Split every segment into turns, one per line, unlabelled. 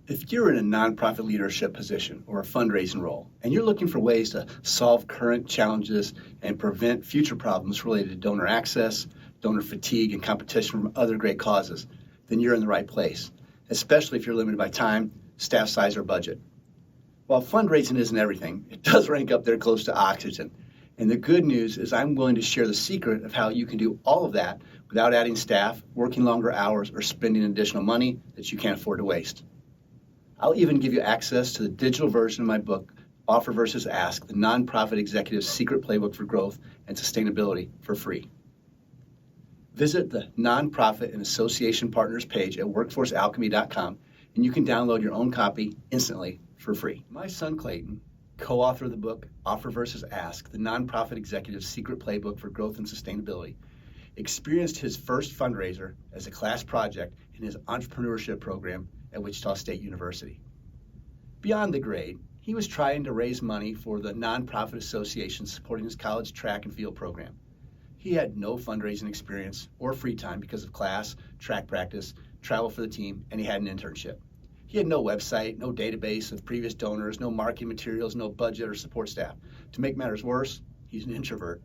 If you're in a nonprofit leadership position or a fundraising role, and you're looking for ways to solve current challenges and prevent future problems related to donor access, donor fatigue, and competition from other great causes, then you're in the right place, especially if you're limited by time, staff size, or budget. While fundraising isn't everything, it does rank up there close to oxygen. And the good news is I'm willing to share the secret of how you can do all of that without adding staff, working longer hours, or spending additional money that you can't afford to waste. I'll even give you access to the digital version of my book, Offer versus Ask, the Nonprofit Executive's Secret Playbook for Growth and Sustainability, for free. Visit the Nonprofit and Association Partners page at workforcealchemy.com, and you can download your own copy instantly for free. My son Clayton, co-author of the book, Offer versus Ask, the Nonprofit Executive's Secret Playbook for Growth and Sustainability, experienced his first fundraiser as a class project in his entrepreneurship program at Wichita State University. Beyond the grade, he was trying to raise money for the nonprofit association supporting his college track and field program. He had no fundraising experience or free time because of class, track practice, travel for the team, and he had an internship. He had no website, no database of previous donors, no marketing materials, no budget or support staff. To make matters worse, he's an introvert.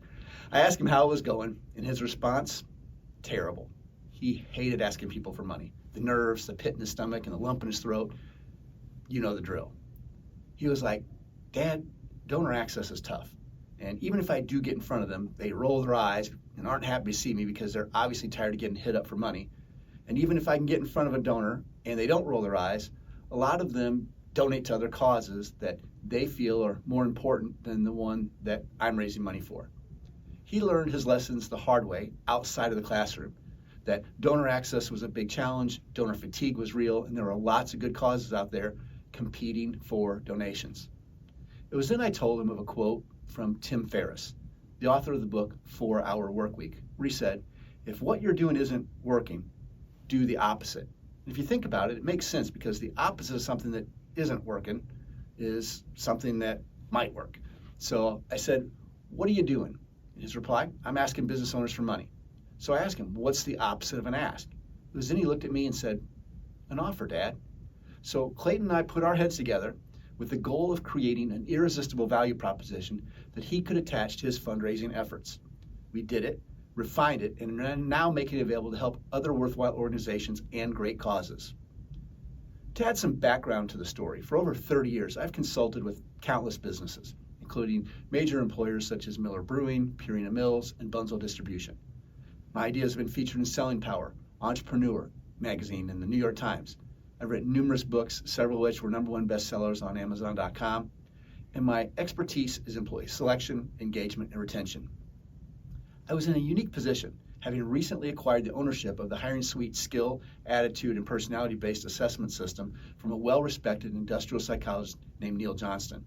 I asked him how it was going, and his response, terrible. He hated asking people for money. The nerves, the pit in his stomach, and the lump in his throat, you know the drill. He was like, Dad, donor access is tough. And even if I do get in front of them, they roll their eyes and aren't happy to see me because they're obviously tired of getting hit up for money. And even if I can get in front of a donor and they don't roll their eyes, a lot of them donate to other causes that they feel are more important than the one that I'm raising money for. He learned his lessons the hard way outside of the classroom, that donor access was a big challenge, donor fatigue was real, and there were lots of good causes out there competing for donations. It was then I told him of a quote from Tim Ferriss, the author of the book 4 Hour Workweek, where he said, if what you're doing isn't working, do the opposite. And if you think about it, it makes sense because the opposite of something that isn't working is something that might work. So I said, what are you doing? His reply, I'm asking business owners for money. So I asked him, what's the opposite of an ask? It was then he looked at me and said, an offer, Dad. So Clayton and I put our heads together with the goal of creating an irresistible value proposition that he could attach to his fundraising efforts. We did it, refined it, and are now making it available to help other worthwhile organizations and great causes. To add some background to the story, for over 30 years, I've consulted with countless businesses, including major employers such as Miller Brewing, Purina Mills, and Bunzl Distribution. My ideas have been featured in Selling Power, Entrepreneur magazine, and the New York Times. I've written numerous books, several of which were #1 bestsellers on Amazon.com, and my expertise is employee selection, engagement, and retention. I was in a unique position, having recently acquired the ownership of the Hiring Suite skill, attitude, and personality-based assessment system from a well-respected industrial psychologist named Neil Johnston.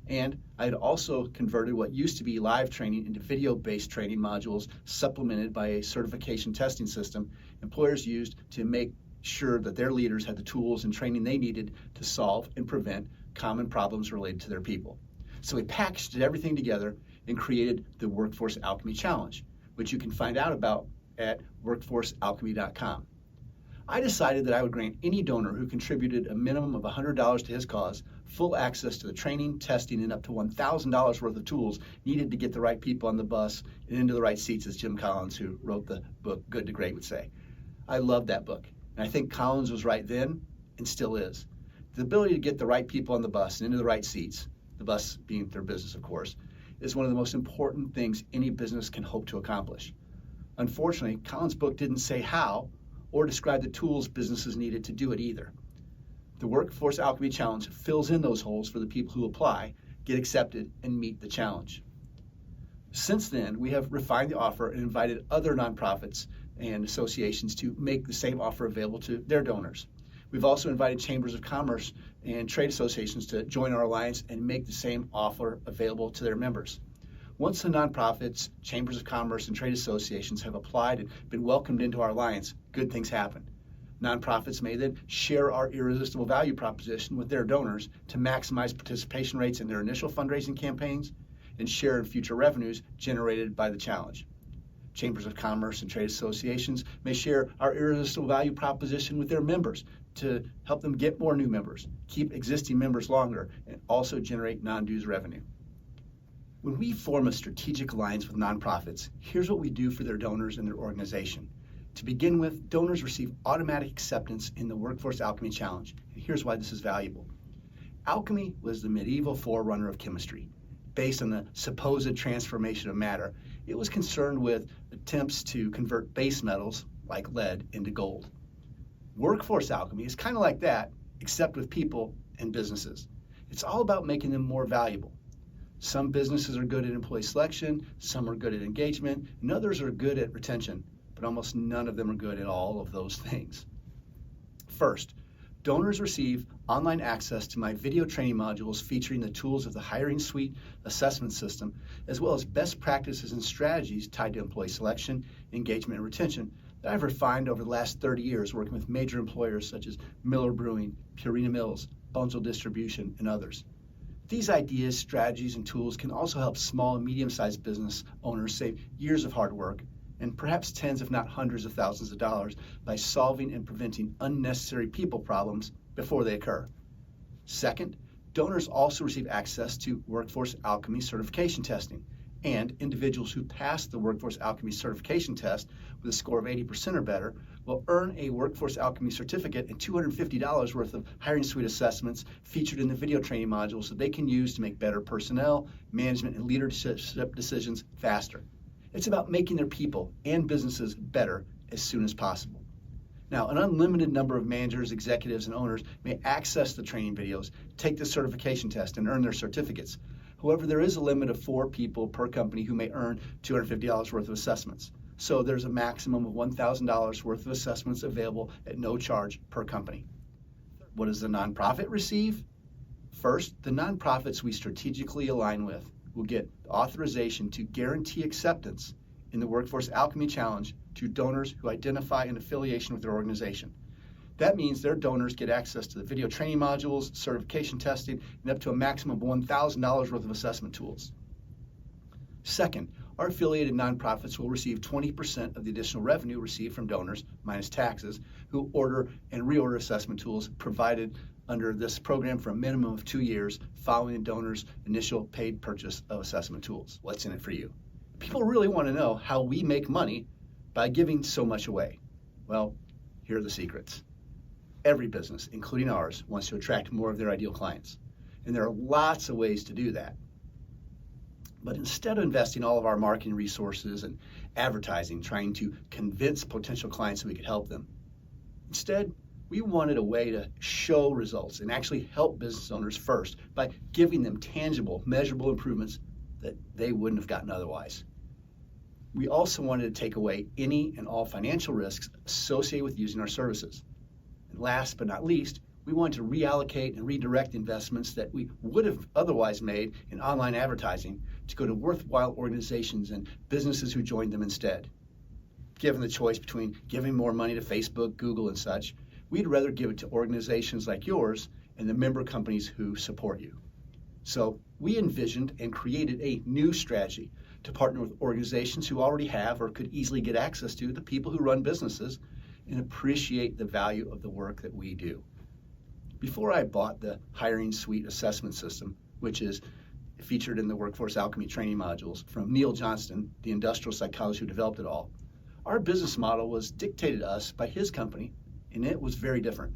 And I had also converted what used to be live training into video-based training modules supplemented by a certification testing system employers used to make sure that their leaders had the tools and training they needed to solve and prevent common problems related to their people. So we packaged everything together and created the Workforce Alchemy Challenge, which you can find out about at workforcealchemy.com. I decided that I would grant any donor who contributed a minimum of $100 to his cause full access to the training, testing, and up to $1,000 worth of tools needed to get the right people on the bus and into the right seats, as Jim Collins, who wrote the book Good to Great, would say. I loved that book, and I think Collins was right then and still is. The ability to get the right people on the bus and into the right seats, the bus being their business, of course, is one of the most important things any business can hope to accomplish. Unfortunately, Collins' book didn't say how or describe the tools businesses needed to do it either. The Workforce Alchemy Challenge fills in those holes for the people who apply, get accepted, and meet the challenge. Since then, we have refined the offer and invited other nonprofits and associations to make the same offer available to their donors. We've also invited chambers of commerce and trade associations to join our alliance and make the same offer available to their members. Once the nonprofits, chambers of commerce, and trade associations have applied and been welcomed into our alliance, good things happen. Nonprofits may then share our irresistible value proposition with their donors to maximize participation rates in their initial fundraising campaigns and share in future revenues generated by the challenge. Chambers of commerce and trade associations may share our irresistible value proposition with their members to help them get more new members, keep existing members longer, and also generate non-dues revenue. When we form a strategic alliance with nonprofits, here's what we do for their donors and their organization. To begin with, donors receive automatic acceptance in the Workforce Alchemy Challenge, and here's why this is valuable. Alchemy was the medieval forerunner of chemistry. Based on the supposed transformation of matter, it was concerned with attempts to convert base metals, like lead, into gold. Workforce alchemy is kind of like that, except with people and businesses. It's all about making them more valuable. Some businesses are good at employee selection, some are good at engagement, and others are good at retention, but almost none of them are good at all of those things. First, donors receive online access to my video training modules featuring the tools of the Hiring Suite assessment system, as well as best practices and strategies tied to employee selection, engagement, and retention that I've refined over the last 30 years working with major employers such as Miller Brewing, Purina Mills, Bunzl Distribution, and others. These ideas, strategies, and tools can also help small and medium-sized business owners save years of hard work and perhaps tens if not hundreds of thousands of dollars by solving and preventing unnecessary people problems before they occur. Second, donors also receive access to Workforce Alchemy certification testing, and individuals who pass the Workforce Alchemy certification test with a score of 80% or better will earn a Workforce Alchemy certificate and $250 worth of Hiring Suite assessments featured in the video training modules that they can use to make better personnel, management, and leadership decisions faster. It's about making their people and businesses better as soon as possible. Now, an unlimited number of managers, executives, and owners may access the training videos, take the certification test, and earn their certificates. However, there is a limit of 4 people per company who may earn $250 worth of assessments. So there's a maximum of $1,000 worth of assessments available at no charge per company. What does the nonprofit receive? First, the nonprofits we strategically align with will get authorization to guarantee acceptance in the Workforce Alchemy Challenge to donors who identify an affiliation with their organization. That means their donors get access to the video training modules, certification testing, and up to a maximum of $1,000 worth of assessment tools. Second, our affiliated nonprofits will receive 20% of the additional revenue received from donors, minus taxes, who order and reorder assessment tools provided under this program for a minimum of 2 years following the donor's initial paid purchase of assessment tools. What's in it for you? People really want to know how we make money by giving so much away. Well, here are the secrets. Every business, including ours, wants to attract more of their ideal clients. And there are lots of ways to do that. But instead of investing all of our marketing resources and advertising trying to convince potential clients that we could help them, instead, we wanted a way to show results and actually help business owners first by giving them tangible, measurable improvements that they wouldn't have gotten otherwise. We also wanted to take away any and all financial risks associated with using our services. And last but not least, we wanted to reallocate and redirect investments that we would have otherwise made in online advertising to go to worthwhile organizations and businesses who joined them instead. Given the choice between giving more money to Facebook, Google, and such, we'd rather give it to organizations like yours and the member companies who support you. So we envisioned and created a new strategy to partner with organizations who already have or could easily get access to the people who run businesses and appreciate the value of the work that we do. Before I bought the Hiring Suite assessment system, which is featured in the Workforce Alchemy training modules from Neil Johnston, the industrial psychologist who developed it all, our business model was dictated to us by his company, and it was very different.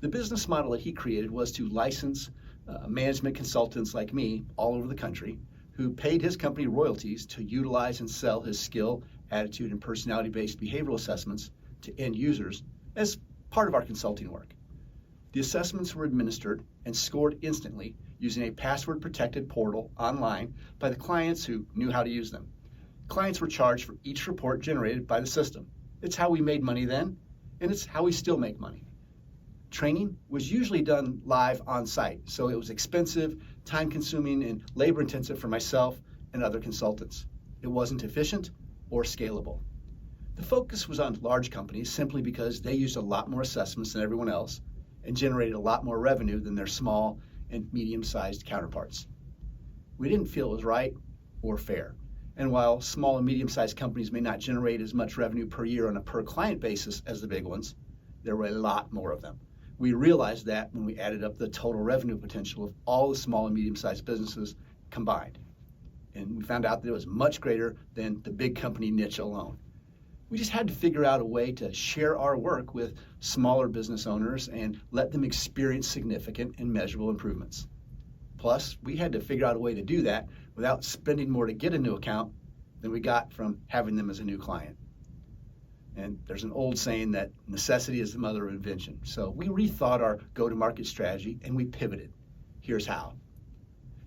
The business model that he created was to license management consultants like me all over the country who paid his company royalties to utilize and sell his skill, attitude, and personality-based behavioral assessments to end users as part of our consulting work. The assessments were administered and scored instantly using a password-protected portal online by the clients who knew how to use them. Clients were charged for each report generated by the system. It's how we made money then, and it's how we still make money. Training was usually done live on site, so it was expensive, time-consuming, and labor-intensive for myself and other consultants. It wasn't efficient or scalable. The focus was on large companies simply because they used a lot more assessments than everyone else and generated a lot more revenue than their small and medium-sized counterparts. We didn't feel it was right or fair. And while small and medium-sized companies may not generate as much revenue per year on a per-client basis as the big ones, there were a lot more of them. We realized that when we added up the total revenue potential of all the small and medium-sized businesses combined. And we found out that it was much greater than the big company niche alone. We just had to figure out a way to share our work with smaller business owners and let them experience significant and measurable improvements. Plus, we had to figure out a way to do that without spending more to get a new account than we got from having them as a new client. And there's an old saying that necessity is the mother of invention. So we rethought our go-to-market strategy and we pivoted. Here's how.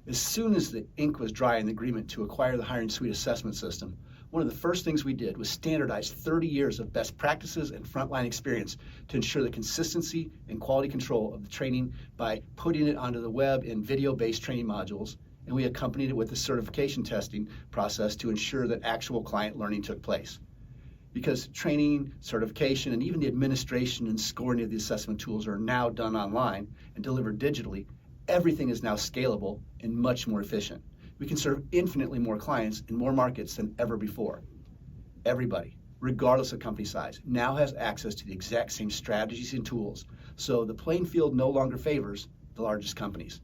As soon as the ink was dry in the agreement to acquire the Hiring Suite assessment system, one of the first things we did was standardize 30 years of best practices and frontline experience to ensure the consistency and quality control of the training by putting it onto the web in video-based training modules, and we accompanied it with the certification testing process to ensure that actual client learning took place. Because training, certification, and even the administration and scoring of the assessment tools are now done online and delivered digitally, everything is now scalable and much more efficient. We can serve infinitely more clients in more markets than ever before. Everybody, regardless of company size, now has access to the exact same strategies and tools, so the playing field no longer favors the largest companies.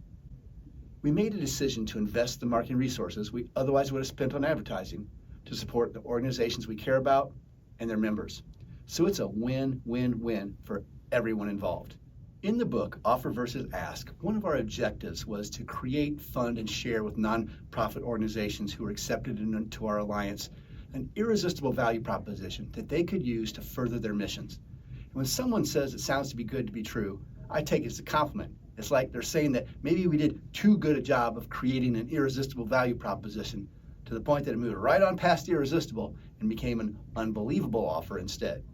We made a decision to invest the marketing resources we otherwise would have spent on advertising to support the organizations we care about and their members. So it's a win-win-win for everyone involved. In the book, Offer versus Ask, one of our objectives was to create, fund, and share with nonprofit organizations who are accepted into our alliance an irresistible value proposition that they could use to further their missions. And when someone says it sounds to be good to be true, I take it as a compliment. It's like they're saying that maybe we did too good a job of creating an irresistible value proposition to the point that it moved right on past irresistible and became an unbelievable offer instead.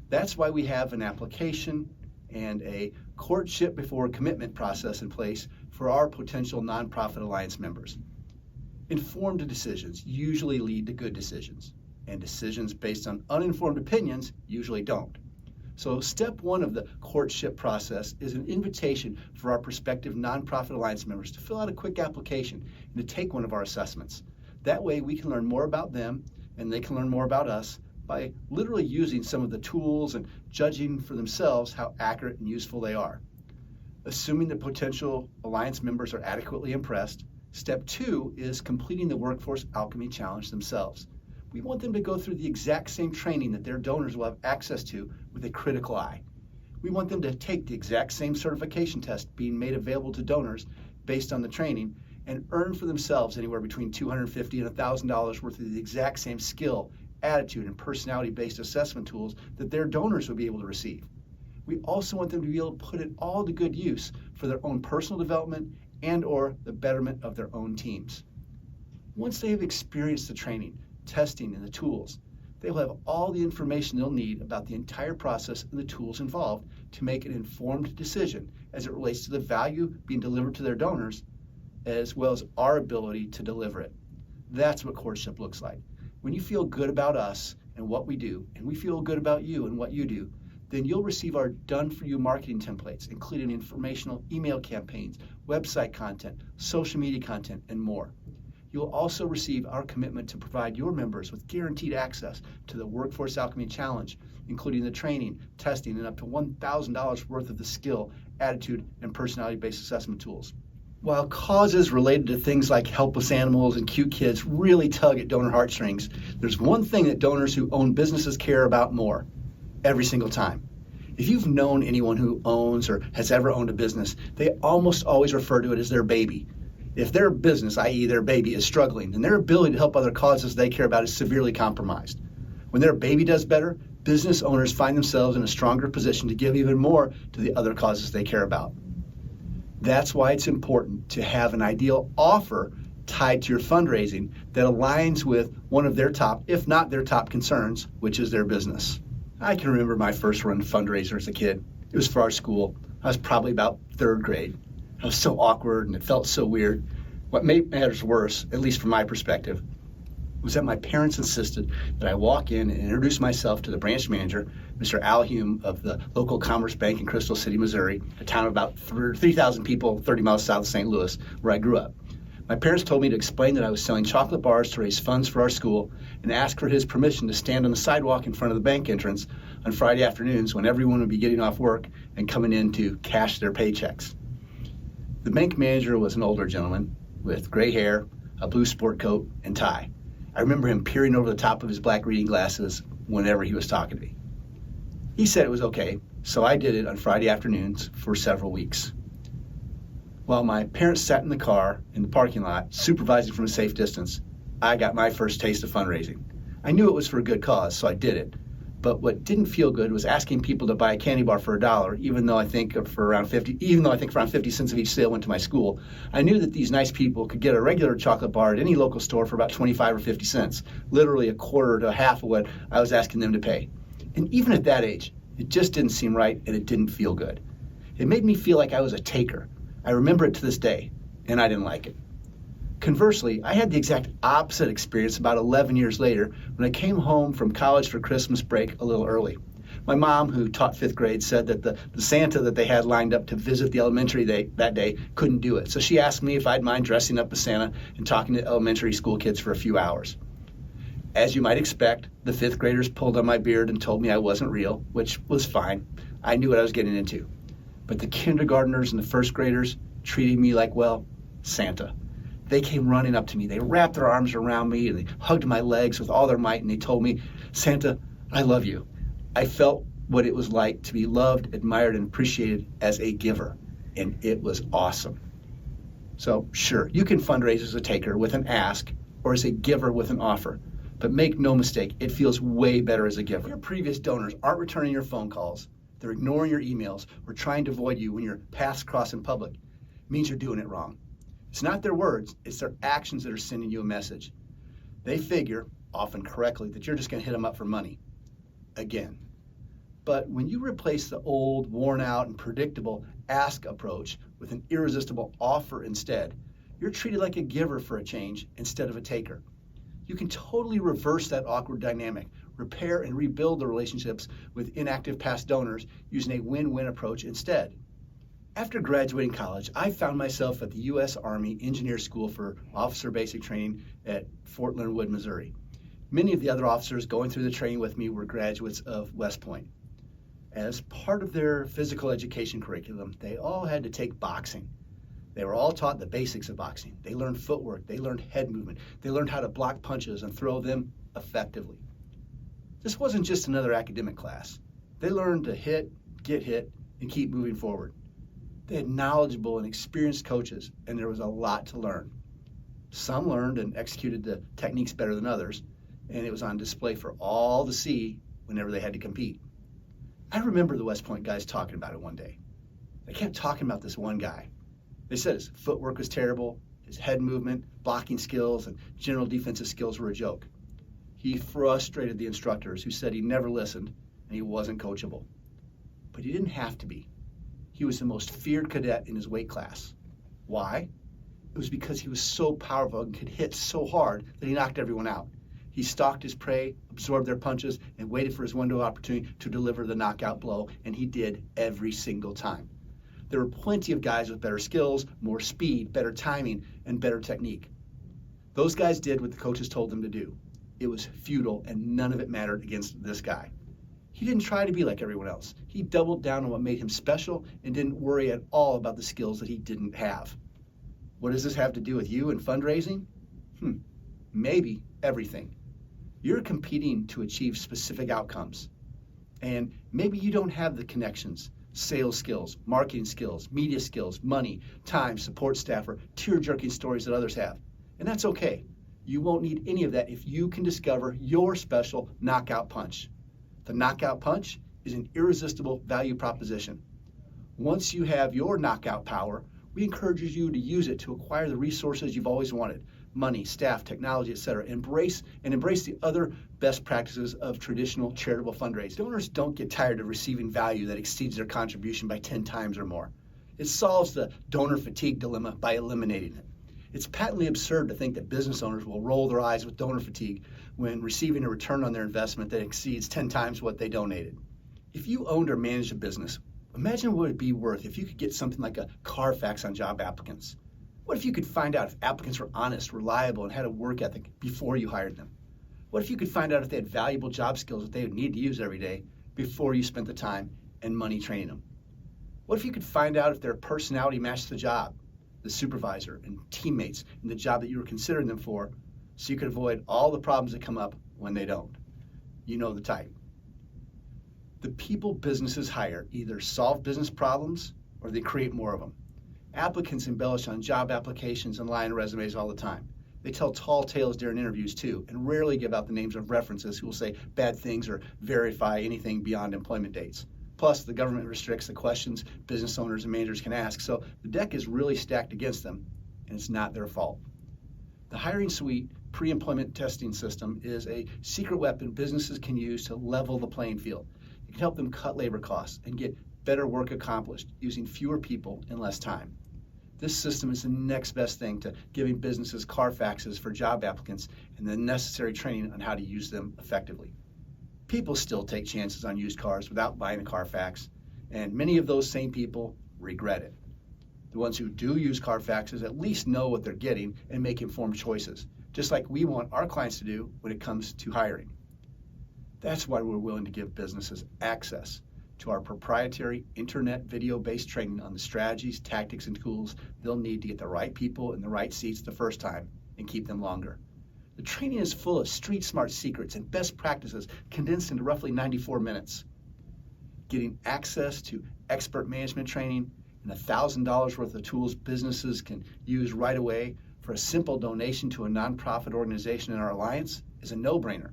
That's why we have an application and a courtship before commitment process in place for our potential nonprofit alliance members. Informed decisions usually lead to good decisions, and decisions based on uninformed opinions usually don't. So step one of the courtship process is an invitation for our prospective nonprofit alliance members to fill out a quick application and to take one of our assessments. That way we can learn more about them and they can learn more about us by literally using some of the tools and judging for themselves how accurate and useful they are. Assuming the potential alliance members are adequately impressed, step two is completing the Workforce Alchemy Challenge themselves. We want them to go through the exact same training that their donors will have access to with a critical eye. We want them to take the exact same certification test being made available to donors based on the training and earn for themselves anywhere between $250 and $1,000 worth of the exact same skill, attitude, and personality-based assessment tools that their donors will be able to receive. We also want them to be able to put it all to good use for their own personal development and or the betterment of their own teams. Once they have experienced the training, testing, and the tools, they will have all the information they'll need about the entire process and the tools involved to make an informed decision as it relates to the value being delivered to their donors, as well as our ability to deliver it. That's what courtship looks like. When you feel good about us and what we do, and we feel good about you and what you do, then you'll receive our done-for-you marketing templates, including informational email campaigns, website content, social media content, and more. You'll also receive our commitment to provide your members with guaranteed access to the Workforce Alchemy Challenge, including the training, testing, and up to $1,000 worth of the skill, attitude, and personality-based assessment tools. While causes related to things like helpless animals and cute kids really tug at donor heartstrings, there's one thing that donors who own businesses care about more, every single time. If you've known anyone who owns or has ever owned a business, they almost always refer to it as their baby. If their business, i.e. their baby, is struggling, then their ability to help other causes they care about is severely compromised. When their baby does better, business owners find themselves in a stronger position to give even more to the other causes they care about. That's why it's important to have an ideal offer tied to your fundraising that aligns with one of their top, if not their top concerns, which is their business. I can remember my first run fundraiser as a kid. It was for our school. I was probably about third grade. I was so awkward and it felt so weird. What made matters worse, at least from my perspective, was that my parents insisted that I walk in and introduce myself to the branch manager, Mr. Al Hume of the local Commerce Bank in Crystal City, Missouri, a town of about 3,000 people, 30 miles south of St. Louis, where I grew up. My parents told me to explain that I was selling chocolate bars to raise funds for our school and ask for his permission to stand on the sidewalk in front of the bank entrance on Friday afternoons when everyone would be getting off work and coming in to cash their paychecks. The bank manager was an older gentleman with gray hair, a blue sport coat, and tie. I remember him peering over the top of his black reading glasses whenever he was talking to me. He said it was okay, so I did it on Friday afternoons for several weeks. While my parents sat in the car in the parking lot, supervising from a safe distance, I got my first taste of fundraising. I knew it was for a good cause, so I did it. But what didn't feel good was asking people to buy a candy bar for $1, even though I think for around 50 cents of each sale went to my school. I knew that these nice people could get a regular chocolate bar at any local store for about 25 or 50 cents, literally a quarter to half of what I was asking them to pay. And even at that age, it just didn't seem right and it didn't feel good. It made me feel like I was a taker. I remember it to this day, and I didn't like it. Conversely, I had the exact opposite experience about 11 years later when I came home from college for Christmas break a little early. My mom, who taught 5th grade, said that the Santa that they had lined up to visit the elementary that day couldn't do it. So she asked me if I'd mind dressing up as Santa and talking to elementary school kids for a few hours. As you might expect, the 5th graders pulled on my beard and told me I wasn't real, which was fine. I knew what I was getting into. But the kindergartners and the 1st graders treated me like, well, Santa. They came running up to me. They wrapped their arms around me and they hugged my legs with all their might and they told me, Santa, I love you. I felt what it was like to be loved, admired, and appreciated as a giver, and it was awesome. So sure, you can fundraise as a taker with an ask or as a giver with an offer, but make no mistake, it feels way better as a giver. Your previous donors aren't returning your phone calls, they're ignoring your emails, or trying to avoid you when your paths cross in public. It means you're doing it wrong. It's not their words, it's their actions that are sending you a message. They figure, often correctly, that you're just going to hit them up for money. Again. But when you replace the old, worn out, and predictable ask approach with an irresistible offer instead, you're treated like a giver for a change instead of a taker. You can totally reverse that awkward dynamic, repair and rebuild the relationships with inactive past donors using a win-win approach instead. After graduating college, I found myself at the U.S. Army Engineer School for Officer Basic Training at Fort Leonard Wood, Missouri. Many of the other officers going through the training with me were graduates of West Point. As part of their physical education curriculum, they all had to take boxing. They were all taught the basics of boxing. They learned footwork, they learned head movement, they learned how to block punches and throw them effectively. This wasn't just another academic class. They learned to hit, get hit, and keep moving forward. They had knowledgeable and experienced coaches, and there was a lot to learn. Some learned and executed the techniques better than others, and it was on display for all to see whenever they had to compete. I remember the West Point guys talking about it one day. They kept talking about this one guy. They said his footwork was terrible, his head movement, blocking skills, and general defensive skills were a joke. He frustrated the instructors who said he never listened and he wasn't coachable. But he didn't have to be. He was the most feared cadet in his weight class. Why? It was because he was so powerful and could hit so hard that he knocked everyone out. He stalked his prey, absorbed their punches, and waited for his window of opportunity to deliver the knockout blow, and he did every single time. There were plenty of guys with better skills, more speed, better timing, and better technique. Those guys did what the coaches told them to do. It was futile, and none of it mattered against this guy. He didn't try to be like everyone else. He doubled down on what made him special and didn't worry at all about the skills that he didn't have. What does this have to do with you and fundraising? Maybe everything. You're competing to achieve specific outcomes. And maybe you don't have the connections, sales skills, marketing skills, media skills, money, time, support staff, or tear-jerking stories that others have. And that's okay. You won't need any of that if you can discover your special knockout punch. The knockout punch is an irresistible value proposition. Once you have your knockout power, we encourage you to use it to acquire the resources you've always wanted: money, staff, technology, etc. Embrace the other best practices of traditional charitable fundraising. Donors don't get tired of receiving value that exceeds their contribution by 10 times or more. It solves the donor fatigue dilemma by eliminating it. It's patently absurd to think that business owners will roll their eyes with donor fatigue when receiving a return on their investment that exceeds 10 times what they donated. If you owned or managed a business, imagine what it would be worth if you could get something like a Carfax on job applicants. What if you could find out if applicants were honest, reliable, and had a work ethic before you hired them? What if you could find out if they had valuable job skills that they would need to use every day before you spent the time and money training them? What if you could find out if their personality matched the job, the supervisor, and teammates in the job that you were considering them for, so you could avoid all the problems that come up when they don't? You know the type. The people businesses hire either solve business problems or they create more of them. Applicants embellish on job applications and lie in resumes all the time. They tell tall tales during interviews too, and rarely give out the names of references who will say bad things or verify anything beyond employment dates. Plus, the government restricts the questions business owners and managers can ask, so the deck is really stacked against them, and it's not their fault. The Hiring Suite pre-employment testing system is a secret weapon businesses can use to level the playing field. It can help them cut labor costs and get better work accomplished using fewer people in less time. This system is the next best thing to giving businesses Carfaxes for job applicants and the necessary training on how to use them effectively. People still take chances on used cars without buying a Carfax, and many of those same people regret it. The ones who do use Carfaxes at least know what they're getting and make informed choices, just like we want our clients to do when it comes to hiring. That's why we're willing to give businesses access to our proprietary internet video-based training on the strategies, tactics, and tools they'll need to get the right people in the right seats the first time and keep them longer. The training is full of street-smart secrets and best practices condensed into roughly 94 minutes. Getting access to expert management training and $1,000 worth of tools businesses can use right away for a simple donation to a nonprofit organization in our alliance is a no-brainer.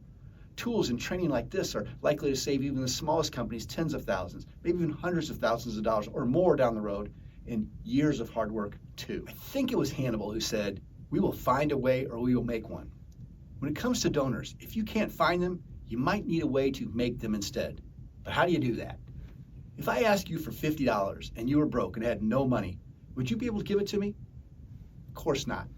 Tools and training like this are likely to save even the smallest companies tens of thousands, maybe even hundreds of thousands of dollars or more down the road in years of hard work too. I think it was Hannibal who said, "We will find a way or we will make one." When it comes to donors, if you can't find them, you might need a way to make them instead. But how do you do that? If I asked you for $50 and you were broke and had no money, would you be able to give it to me? Of course not.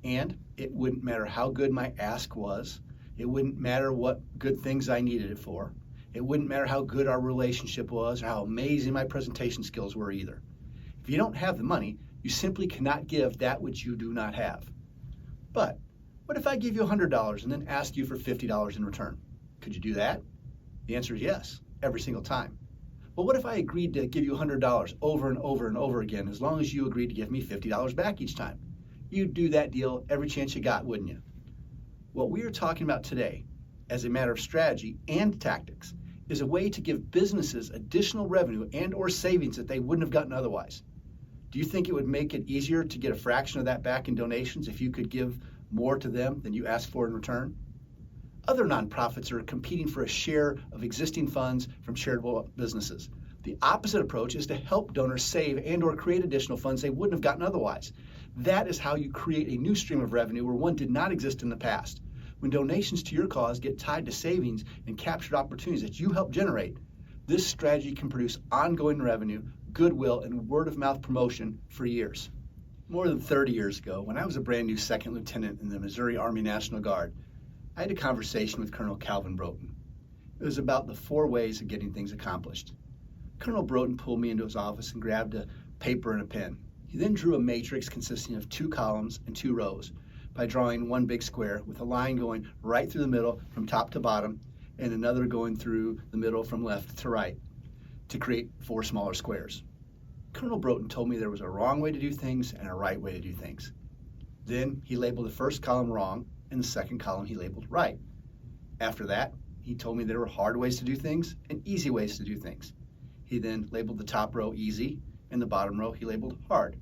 And it wouldn't matter how good my ask was. It wouldn't matter what good things I needed it for. It wouldn't matter how good our relationship was or how amazing my presentation skills were either. If you don't have the money, you simply cannot give that which you do not have. But what if I give you $100 and then ask you for $50 in return? Could you do that? The answer is yes, every single time. Well, what if I agreed to give you $100 over and over and over again as long as you agreed to give me $50 back each time? You'd do that deal every chance you got, wouldn't you? What we are talking about today, as a matter of strategy and tactics, is a way to give businesses additional revenue and or savings that they wouldn't have gotten otherwise. Do you think it would make it easier to get a fraction of that back in donations if you could give more to them than you asked for in return? Other nonprofits are competing for a share of existing funds from charitable businesses. The opposite approach is to help donors save and or create additional funds they wouldn't have gotten otherwise. That is how you create a new stream of revenue where one did not exist in the past. When donations to your cause get tied to savings and captured opportunities that you help generate, this strategy can produce ongoing revenue, goodwill, and word-of-mouth promotion for years. More than 30 years ago, when I was a brand new second lieutenant in the Missouri Army National Guard, I had a conversation with Colonel Calvin Broughton. It was about the 4 ways of getting things accomplished. Colonel Broughton pulled me into his office and grabbed a paper and a pen. He then drew a matrix consisting of 2 columns and 2 rows by drawing one big square with a line going right through the middle from top to bottom and another going through the middle from left to right to create 4 smaller squares. Colonel Broughton told me there was a wrong way to do things and a right way to do things. Then he labeled the first column wrong and the second column he labeled right. After that, he told me there were hard ways to do things and easy ways to do things. He then labeled the top row easy and the bottom row he labeled hard.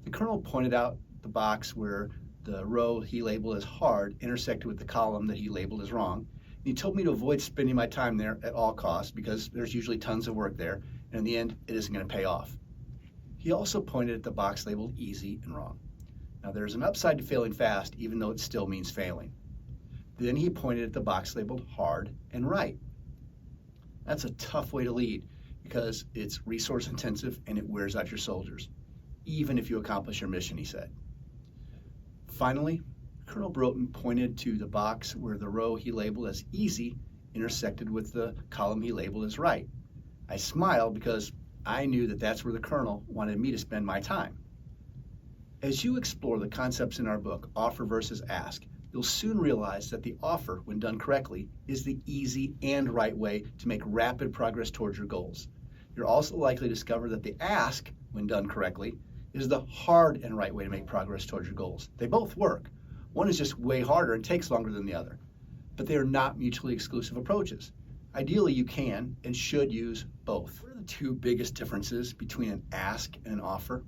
The colonel pointed out the box where the row he labeled as hard intersected with the column that he labeled as wrong. And he told me to avoid spending my time there at all costs because there's usually tons of work there, and in the end, it isn't going to pay off. He also pointed at the box labeled easy and wrong. Now, there's an upside to failing fast, even though it still means failing. Then he pointed at the box labeled hard and right. That's a tough way to lead because it's resource intensive and it wears out your soldiers, even if you accomplish your mission, he said. Finally, Colonel Broughton pointed to the box where the row he labeled as easy intersected with the column he labeled as right. I smiled because I knew that that's where the colonel wanted me to spend my time. As you explore the concepts in our book, Offer versus Ask, you'll soon realize that the offer, when done correctly, is the easy and right way to make rapid progress towards your goals. You're also likely to discover that the ask, when done correctly, is the hard and right way to make progress towards your goals. They both work. One is just way harder and takes longer than the other, but they are not mutually exclusive approaches. Ideally, you can and should use both. What are the two biggest differences between an ask and an offer?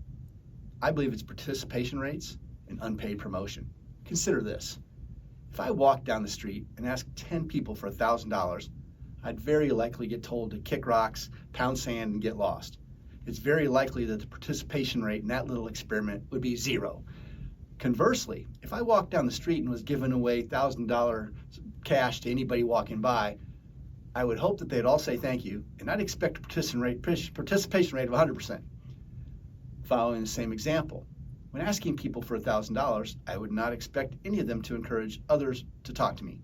I believe it's participation rates and unpaid promotion. Consider this. If I walk down the street and ask 10 people for $1,000, I'd very likely get told to kick rocks, pound sand, and get lost. It's very likely that the participation rate in that little experiment would be 0. Conversely, if I walked down the street and was giving away $1,000 cash to anybody walking by, I would hope that they'd all say thank you, and I'd expect a participation rate of 100%. Following the same example, when asking people for $1,000, I would not expect any of them to encourage others to talk to me.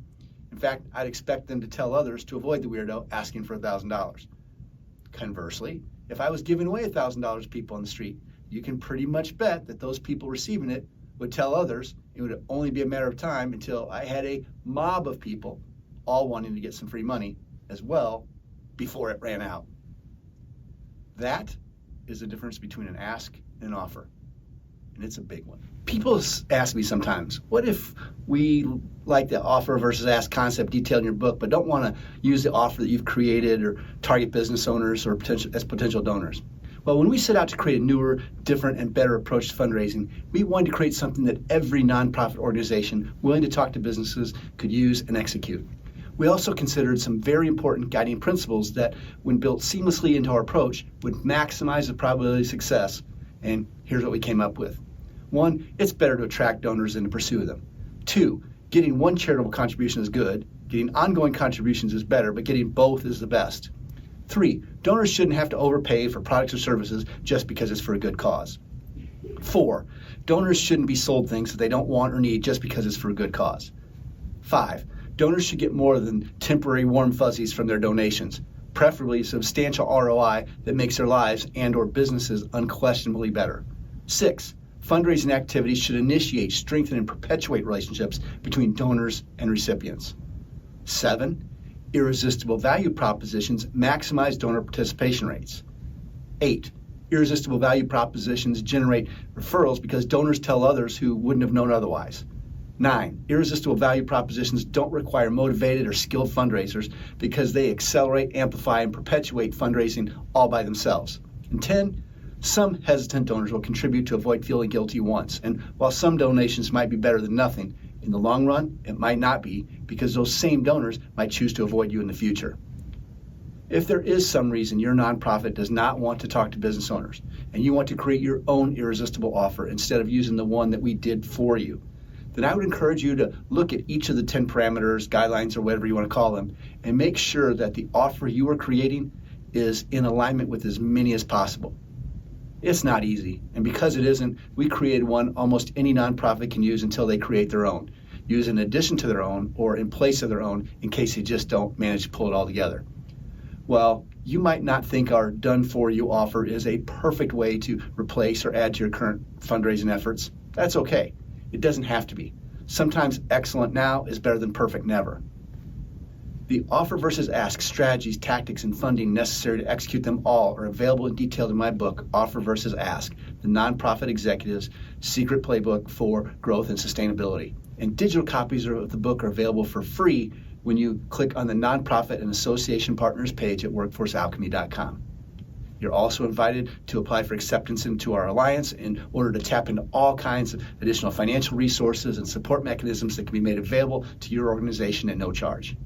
In fact, I'd expect them to tell others to avoid the weirdo asking for $1,000. Conversely, if I was giving away $1,000 to people on the street, you can pretty much bet that those people receiving it would tell others. It would only be a matter of time until I had a mob of people all wanting to get some free money as well before it ran out. That is the difference between an ask and an offer, and it's a big one. People ask me sometimes, what if we like the offer versus ask concept detailed in your book, but don't want to use the offer that you've created or target business owners or potential donors? Well, when we set out to create a newer, different, and better approach to fundraising, we wanted to create something that every nonprofit organization willing to talk to businesses could use and execute. We also considered some very important guiding principles that, when built seamlessly into our approach, would maximize the probability of success. And here's what we came up with. 1, it's better to attract donors than to pursue them. 2, getting one charitable contribution is good. Getting ongoing contributions is better, but getting both is the best. 3, donors shouldn't have to overpay for products or services just because it's for a good cause. 4, donors shouldn't be sold things that they don't want or need just because it's for a good cause. 5, donors should get more than temporary warm fuzzies from their donations, preferably substantial ROI that makes their lives and or businesses unquestionably better. 6, fundraising activities should initiate, strengthen, and perpetuate relationships between donors and recipients. 7, irresistible value propositions maximize donor participation rates. 8, irresistible value propositions generate referrals because donors tell others who wouldn't have known otherwise. 9, irresistible value propositions don't require motivated or skilled fundraisers because they accelerate, amplify, and perpetuate fundraising all by themselves. And 10, some hesitant donors will contribute to avoid feeling guilty once. And while some donations might be better than nothing, in the long run, it might not be, because those same donors might choose to avoid you in the future. If there is some reason your nonprofit does not want to talk to business owners, and you want to create your own irresistible offer instead of using the one that we did for you, then I would encourage you to look at each of the 10 parameters, guidelines, or whatever you want to call them, and make sure that the offer you are creating is in alignment with as many as possible. It's not easy, and because it isn't, we created one almost any nonprofit can use until they create their own, use in addition to their own or in place of their own in case they just don't manage to pull it all together. Well, you might not think our done-for-you offer is a perfect way to replace or add to your current fundraising efforts. That's okay. It doesn't have to be. Sometimes excellent now is better than perfect never. The offer versus ask strategies, tactics, and funding necessary to execute them all are available and detailed in my book, Offer versus Ask, the Nonprofit Executive's Secret Playbook for Growth and Sustainability. And digital copies of the book are available for free when you click on the Nonprofit and Association Partners page at workforcealchemy.com. You're also invited to apply for acceptance into our alliance in order to tap into all kinds of additional financial resources and support mechanisms that can be made available to your organization at no charge.